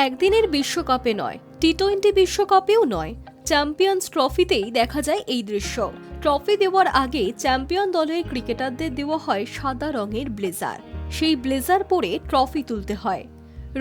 একদিনের বিশ্বকাপে নয়, টি-20 বিশ্বকাপেও নয়, চ্যাম্পিয়ন্স ট্রফিতেই দেখা যায় এই দৃশ্য। ট্রফি দেওয়ার আগে চ্যাম্পিয়ন দলের ক্রিকেটারদের দেওয়া হয় সাদা রঙের ব্লেজার। সেই ব্লেজার পরে ট্রফি তুলতে হয়।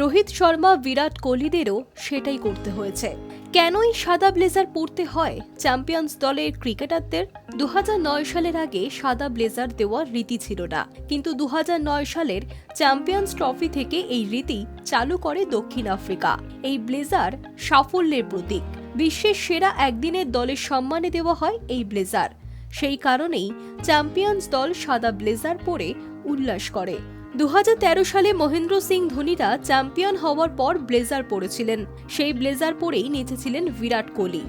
রোহিত শর্মা, বিরাট কোহলিদেরও সেটাই করতে হয়েছে। কেনই সাদা ব্লেজার পরতে হয় চ্যাম্পিয়ন্স দলের ক্রিকেটারদের? 2009 সালের আগে সাদা ব্লেজার দেওয়ার রীতি ছিল না, কিন্তু 2009 সালের চ্যাম্পিয়ন্স ট্রফি থেকে এই রীতি চালু করে দক্ষিণ আফ্রিকা। এই ব্লেজার সাফল্যের প্রতীক। বিশ্বের সেরা একদিনের দলের সম্মানে দেওয়া হয় এই ব্লেজার। সেই কারণেই চ্যাম্পিয়ন্স দল সাদা ব্লেজার পরে উল্লাস করে। 2013 সালে মহেন্দ্র সিং ধোনিরা চ্যাম্পিয়ন হওয়ার পর ব্লেজার পরেছিলেন। সেই ব্লেজার পরেই নেচেছিলেন বিরাট কোহলি।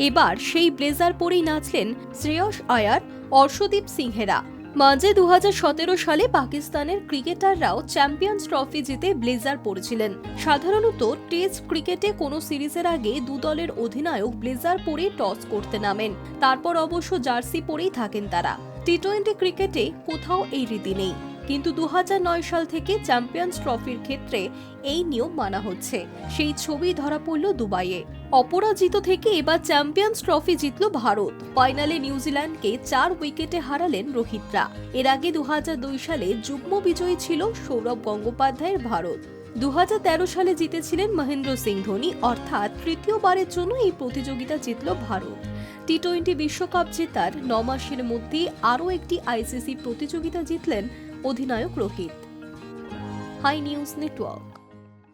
এবার সেই ব্লেজার পরেই নাচলেন শ্রেয়স আয়ার, অর্শদীপ সিংহেরা। মাঝে 2017 সালে পাকিস্তানের ক্রিকেটাররাও চ্যাম্পিয়ন্স ট্রফি জিতে ব্লেজার পরেছিলেন। সাধারণত টেস্ট ক্রিকেটে কোনো সিরিজের আগে দু দলের অধিনায়ক ব্লেজার পরে টস করতে নামেন, তারপর অবশ্য জার্সি পরেই থাকেন তারা। টি-20 ক্রিকেটে কোথাও এই রীতি নেই, কিন্তু 2009 সাল থেকে চ্যাম্পিয়ন্স ট্রফির ক্ষেত্রে এই নিয়ম মানা হচ্ছে। সেই ছবি ধরা পড়ল দুবাইয়ে। অপরাজিত থেকে এবার চ্যাম্পিয়ন্স ট্রফি জিতল ভারত। ফাইনালে নিউজিল্যান্ডকে 4 উইকেটে হারালেন রোহিতরা। এর আগে 2002 সালে যুগ্ম বিজয়ী ছিল সৌরভ গঙ্গোপাধ্যায়ের ভারত। 2013 সালে জিতেছিলেন মহেন্দ্র সিং ধোনি, অর্থাৎ তৃতীয়বারের জন্য এই প্রতিযোগিতা জিতল ভারত। টি-20 বিশ্বকাপ জেতার 9 মাসের মধ্যে আরও একটি আইসিসি প্রতিযোগিতা জিতলেন অধিনায়ক রোহিত। High news network.